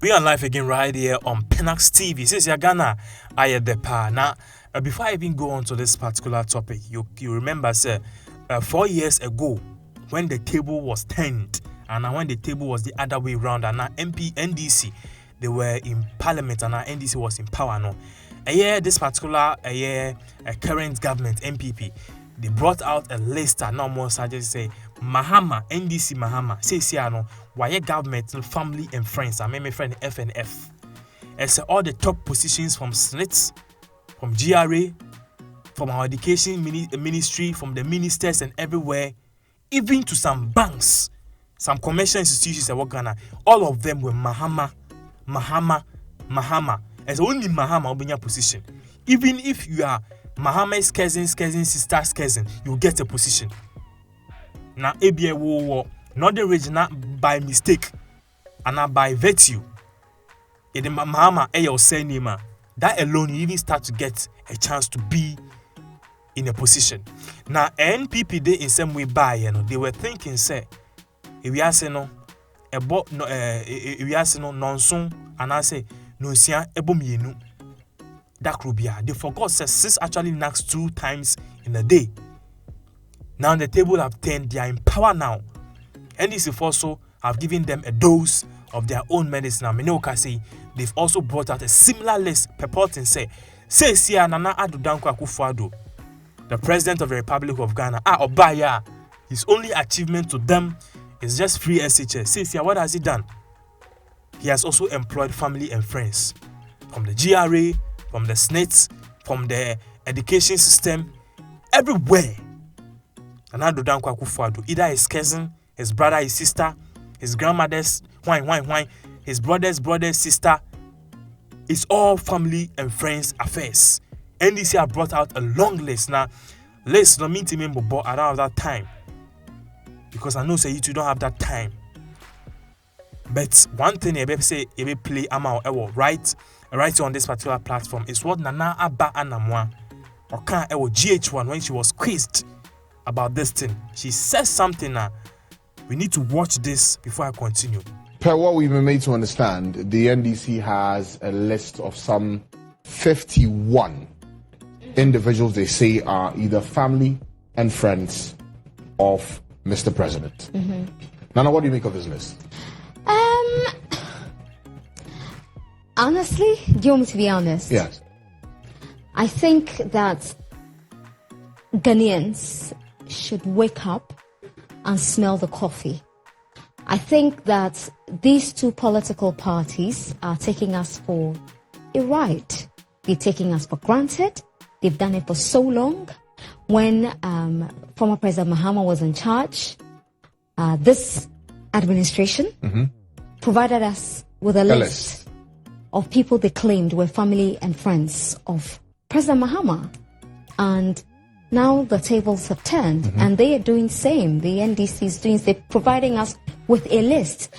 We are live again right here on Penax TV. Since you're Ghana, I am the pa. Now, before I even go on to this particular topic, you remember, sir, 4 years ago, when the table was turned, and when the table was the other way around, and now NDC, they were in parliament, and now NDC was in power. No, this particular current government MPP, they brought out a list, and now more suggest say Mahama NDC Mahama say no why government family and friends. I mean my friend FNF. As all the top positions from SNITs, from GRA, from our education ministry, from the ministers and everywhere, even to some banks, some commercial institutions in Ghana, all of them were Mahama. As only Mahama will be in your position. Even if you are Mahama's cousin, sister's cousin, you get a position. Now, ABA war, not the original by mistake, and not by virtue. It is Mahama, your surname. That alone, you even start to get a chance to be in a position. Now, NPP they in some way buy, they were thinking, say, if we are saying no, if we are saying no, nonson, and I say, no, see, ebomienu. That could be. They forgot that sis actually knocks 2 times in a day. Now the table have turned, they are in power now. And this also have given them a dose of their own medicine. I mean, say they've also brought out a similar list purporting say Nana Akuffo Addo, the president of the Republic of Ghana, Obaya, his only achievement to them is just free SHS. Say what has he done? He has also employed family and friends from the GRA, from the SNITs, from the education system, everywhere. And Akuffo Addo, either his cousin, his brother, his sister, his grandmother's his brother's sister. It's all family and friends affairs. NDC have brought out a long list. Now, list no mean to me, but I don't have that time. Because I know say you two don't have that time. But one thing I say I play right on this particular platform is what Nana Abba Anamwa or can GH1 when she was quizzed about this thing. She says something now. We need to watch this before I continue. Per what we've been made to understand, the NDC has a list of some 51 individuals they say are either family and friends of Mr. President. Mm-hmm. Nana, what do you make of this list? Honestly, do you want me to be honest? Yes. I think that Ghanaians should wake up and smell the coffee. I think that these two political parties are taking us for a ride. They're taking us for granted. They've done it for so long. When former President Mahama was in charge, this administration provided us with a list of people they claimed were family and friends of President Mahama. And now the tables have turned, and they are doing the same. The NDC is doing, they're providing us with a list.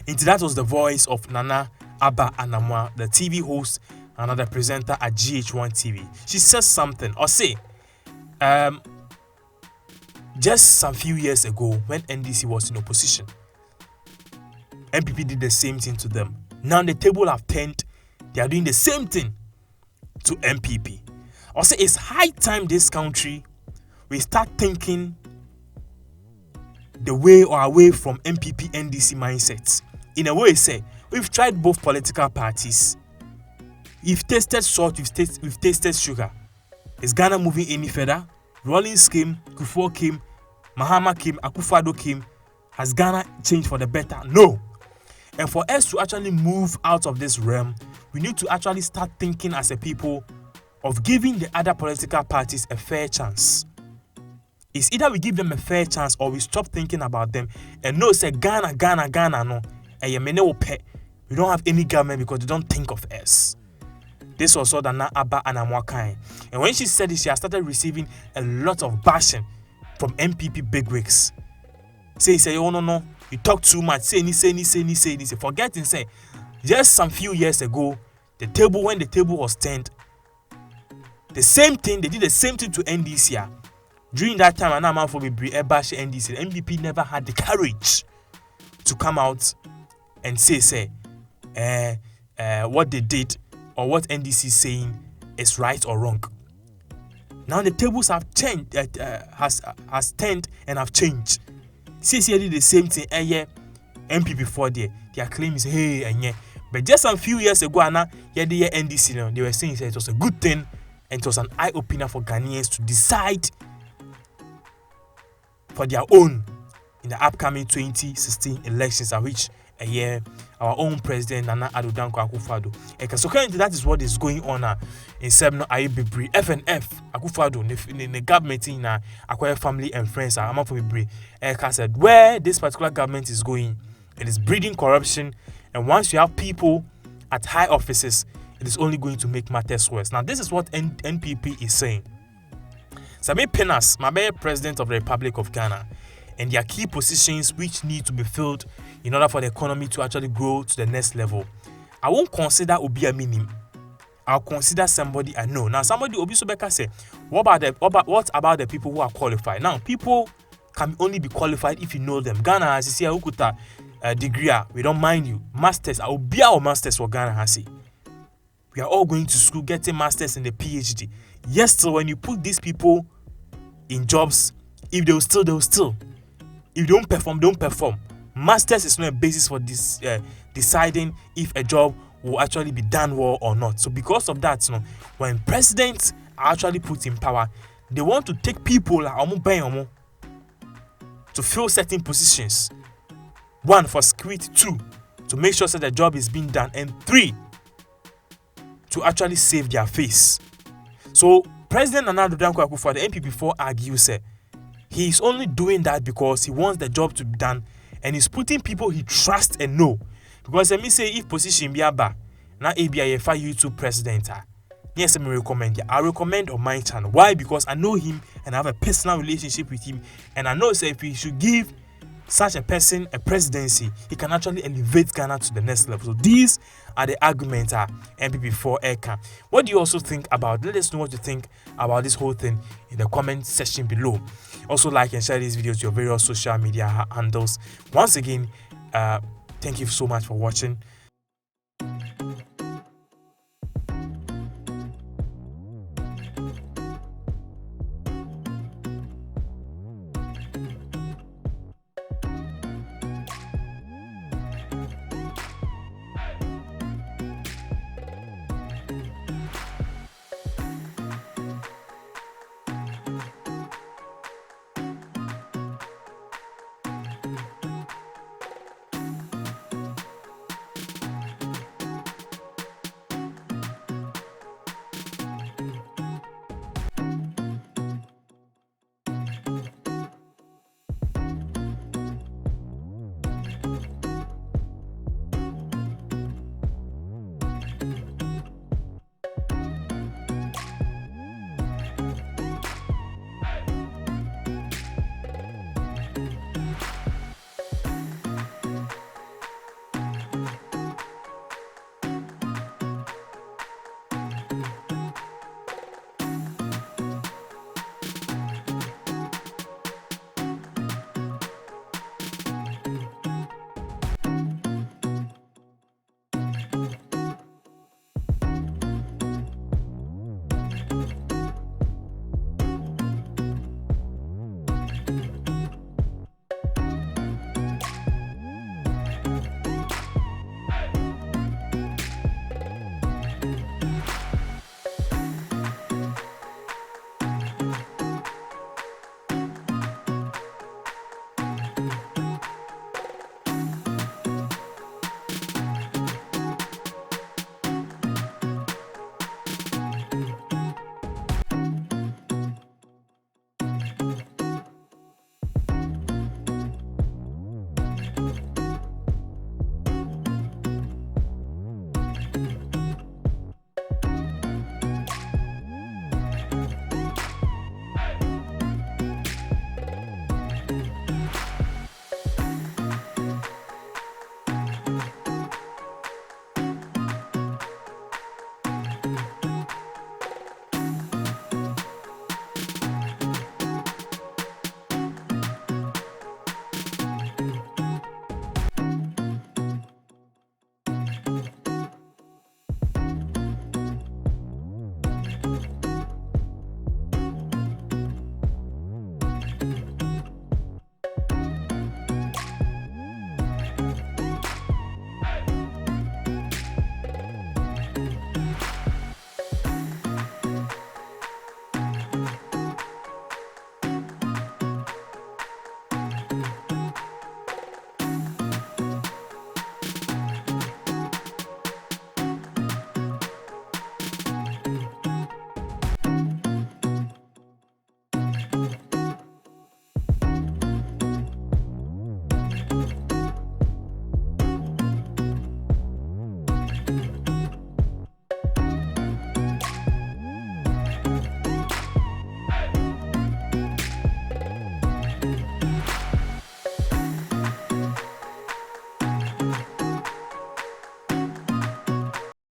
And that was the voice of Nana Abba Anamwa, the TV host, another presenter at GH1 TV. She says something, or say, just some few years ago, when NDC was in opposition, MPP did the same thing to them. Now the table have turned, they are doing the same thing to MPP. Or say it's high time this country we start thinking the way or away from MPP NDC mindsets. In a way, say we've tried both political parties. We've tasted salt, we've tasted sugar. Is Ghana moving any further? Rawlings came, Kufuor came, Mahama came, Akuffo Addo came. Has Ghana changed for the better? No. And for us to actually move out of this realm, we need to actually start thinking as a people of giving the other political parties a fair chance. It's either we give them a fair chance or we stop thinking about them and no say Ghana no. We don't have any government because they don't think of us. This was also Nana Abba Anamwa kind. And when she said this, she has started receiving a lot of bashing from MPP bigwigs. Say, oh no, you talk too much. Say, forgetting, say, just some few years ago, when the table was turned, the same thing, they did the same thing to NDC. During that time, Anama for bash NDC, the MPP never had the courage to come out and say, what they did or what NDC is saying is right or wrong. Now the tables have changed, has turned and have changed. CCI did the same thing. MP before their claim is hey and yeah. But just a few years ago, the NDC, they were saying it was a good thing and it was an eye opener for Ghanaians to decide for their own in the upcoming 2016 elections, at which our own president Nana Addo Akuffo Addo. So currently that is what is going on in C0IIapse, FNF Akuffo Addo in the government in Akwa family and friends Amafo Bebre. Said where this particular government is going, it is breeding corruption, and once you have people at high offices, it is only going to make matters worse. Now this is what NPP is saying. Sami Penas, my president of the Republic of Ghana, and their key positions which need to be filled in order for the economy to actually grow to the next level. I won't consider Obi a minim. I'll consider somebody I know. Now, somebody Obi Sobeka say, what about the people who are qualified? Now, people can only be qualified if you know them. Ghana has see Ukuta degree. We don't mind you. Masters, I will be our masters for Ghana has. We are all going to school getting masters and the PhD. Yes, so when you put these people in jobs, if they will still. If they don't perform. Masters is not a basis for this deciding if a job will actually be done well or not. So because of that, when presidents are actually put in power, they want to take people to fill certain positions. 1, for security. 2, to make sure that the job is being done. And 3, to actually save their face. So President Nana Addo Akuffo Addo, the MP4, argues he is only doing that because he wants the job to be done, and he's putting people he trusts and know. Because let me say, if position be aba, now ABI YouTube president, yes, I recommend on my channel. Why? Because I know him and I have a personal relationship with him, and I know if we should give such a person a presidency, he can actually elevate Ghana to the next level. So these are the arguments MPP4 Eka. What do you also think about? Let us know what you think about this whole thing in the comment section below. Also like and share these videos to your various social media handles. Once again, thank you so much for watching.